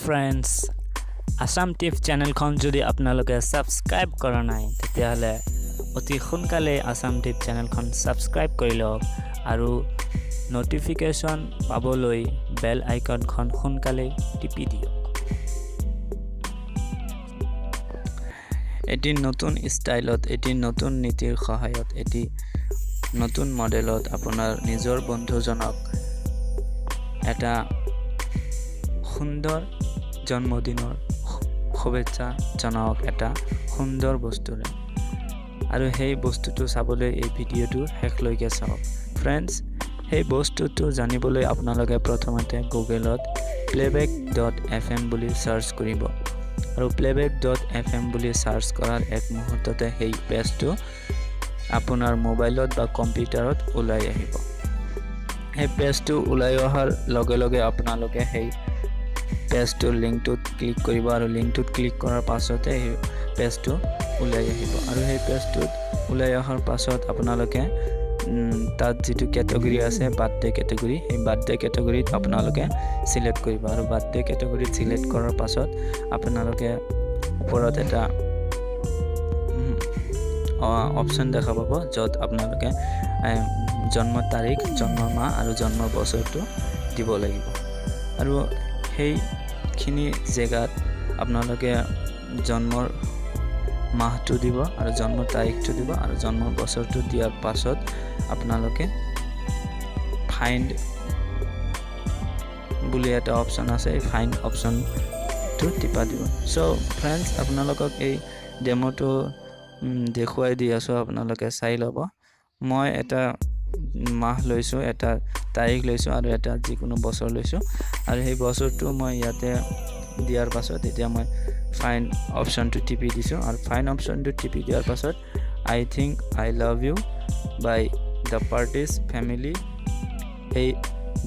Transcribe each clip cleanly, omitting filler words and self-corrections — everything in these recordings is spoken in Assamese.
ফ্ৰেণ্ডছ আসাম টিপ চেনেলখন যদি আপোনালোকে সাবস্ক্ৰাইব কৰা নাই তেতিয়াহ'লে অতি সোনকালে আসাম টিপ চেনেলখন সাবস্ক্ৰাইব কৰি লওক আৰু নটিফিকেশ্যন পাবলৈ বেল আইকনখন সোনকালে টিপি দিয়ক। এটি নতুন ষ্টাইলত, এটি নতুন নীতিৰ সহায়ত, এটি নতুন মডেলত আপোনাৰ নিজৰ বন্ধুজনক এটা সুন্দৰ জন্মদিনৰ শুভেচ্ছা জনাওক এটা সুন্দৰ বস্তুৰে। আৰু সেই বস্তুটো চাবলৈ এই ভিডিঅ'টো শেষলৈকে চাওক। ফ্ৰেণ্ডছ, সেই বস্তুটো জানিবলৈ আপোনালোকে প্ৰথমতে গুগলত playback.fm বুলি সাৰ্চ কৰিব আৰু playback.fm বুলি সাৰ্চ কৰাৰ এক মুহূৰ্ততে সেই পেজটো আপোনাৰ মোবাইলত বা কম্পিউটাৰত ওলাই আহিব। এই পেজটো ওলাই অহাৰ লগে লগে আপোনালোকে সেই পেজটোৰ লিংকটোত ক্লিক কৰিব আৰু লিংকটোত ক্লিক কৰাৰ পাছতে এই পেজটো ওলাই আহিব আৰু সেই পেজটোত ওলাই অহাৰ পাছত আপোনালোকে তাত যেটো ক্যাটাগৰী আছে বাৰ্থডে ক্যাটাগৰী, এই বাৰ্থডে ক্যাটাগৰীত আপোনালোকে সিলেক্ট কৰিব আৰু বাৰ্থডে ক্যাটাগৰীত সিলেক্ট কৰাৰ পাছত আপোনালোকে ওপৰত এটা অপশন দেখা পাব য'ত আপোনালোকে জন্ম তাৰিখ, জন্ম মাহ আৰু জন্ম বছৰটো দিব লাগিব আৰু সেইখিনি জেগাত আপোনালোকে জন্মৰ মাহটো দিব আৰু জন্ম তাৰিখটো দিব আৰু জন্ম বছৰটো দিয়াৰ পাছত আপোনালোকে ফাইন্ড বুলি এটা অপশন আছে, এই ফাইন্ড অপশনটো টিপা দিব। সো ফ্ৰেণ্ডছ, আপোনালোকক এই ডেমোটো দেখুৱাই দি আছো, আপোনালোকে চাই ল'ব। মই এটা মাহ লৈছো, এটা তাৰিখ লৈছো আৰু এটা যিকোনো বছৰ লৈছো আৰু সেই বছৰটো মই ইয়াতে দিয়াৰ পাছত এতিয়া মই ফাইন্ড অপশনটো টিপি দিছো আৰু ফাইন্ড অপশনটো টিপি দিয়াৰ পাছত I think I love you by the Partridge Family এই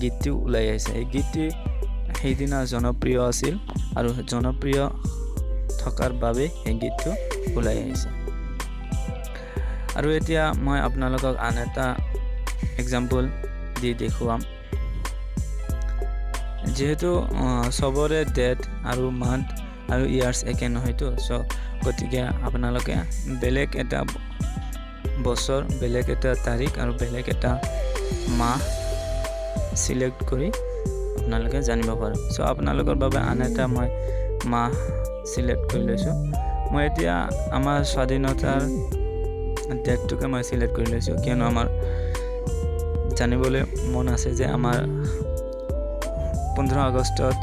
গীতটো ওলাই আহিছে। এই গীতটি সেইদিনা জনপ্ৰিয় আছিল আৰু জনপ্ৰিয় থকাৰ বাবে এই গীতটো ওলাই আহিছে। আৰু এতিয়া মই আপোনালোকক আন এটা এক্সাম্পল দি দেখুৱাম। যেহেতু সবৰে ডেট আৰু মান্থ আৰু ইয়াৰ্স একে নহয়তো, সো গতিকে আপোনালোকে বেলেগ এটা বছৰ, বেলেগ এটা তাৰিখ আৰু বেলেগ এটা মাহ সিলেক্ট কৰি আপোনালোকে জানিব পাৰে। সো আপোনালোকৰ বাবে আন এটা মই মাহ সিলেক্ট কৰি লৈছো। মই এতিয়া আমাৰ স্বাধীনতাৰ ডেটটোকে মই সিলেক্ট কৰি লৈছো, কিয়নো আমাৰ জানিবলৈ মন আছে যে আমাৰ 15 আগষ্টৰ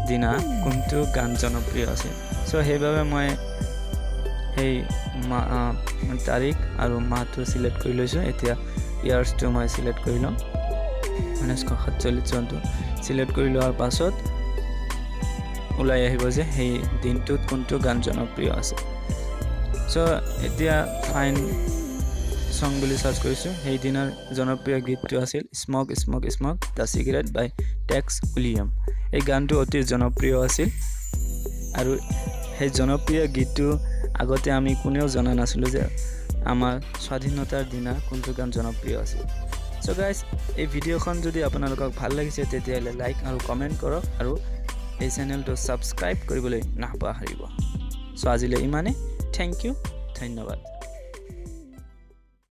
দিনা কোনটো গান জনপ্ৰিয় আছে। সো সেইবাবে মই সেই তাৰিখ আৰু মাহটো সিলেক্ট কৰি লৈছো। এতিয়া ইয়াৰ্সটো মই সিলেক্ট কৰি লম, 1947 চনটো সিলেক্ট কৰি লোৱাৰ পাছত ওলাই আহিব যে সেই দিনটোত কোনটো গান জনপ্ৰিয় আছে। সো এতিয়া ফাইন সং বুলি সাৰ্চ কৰিছো। সেই দিনৰ জনপ্ৰিয় গীতটো আছিল smoke smoke smoke the cigarette by Tex William. এই গানটো অতি জনপ্ৰিয় আছিল আৰু সেই জনপ্ৰিয় গীতটো আগতে আমি কোনেও জনা নাছিলো যে আমাৰ স্বাধীনতাৰ দিনা কোনটো গান জনপ্ৰিয় আছিল। সো গাইজ, এই ভিডিঅ'খন যদি আপোনালোকক ভাল লাগিছে তেতিয়াহ'লে লাইক আৰু কমেণ্ট কৰক আৰু এই চেনেলটো সাবস্ক্ৰাইব কৰিবলৈ নাপাহৰিব। সো আজিলৈ ইমানে। থেংক ইউ, ধন্যবাদ।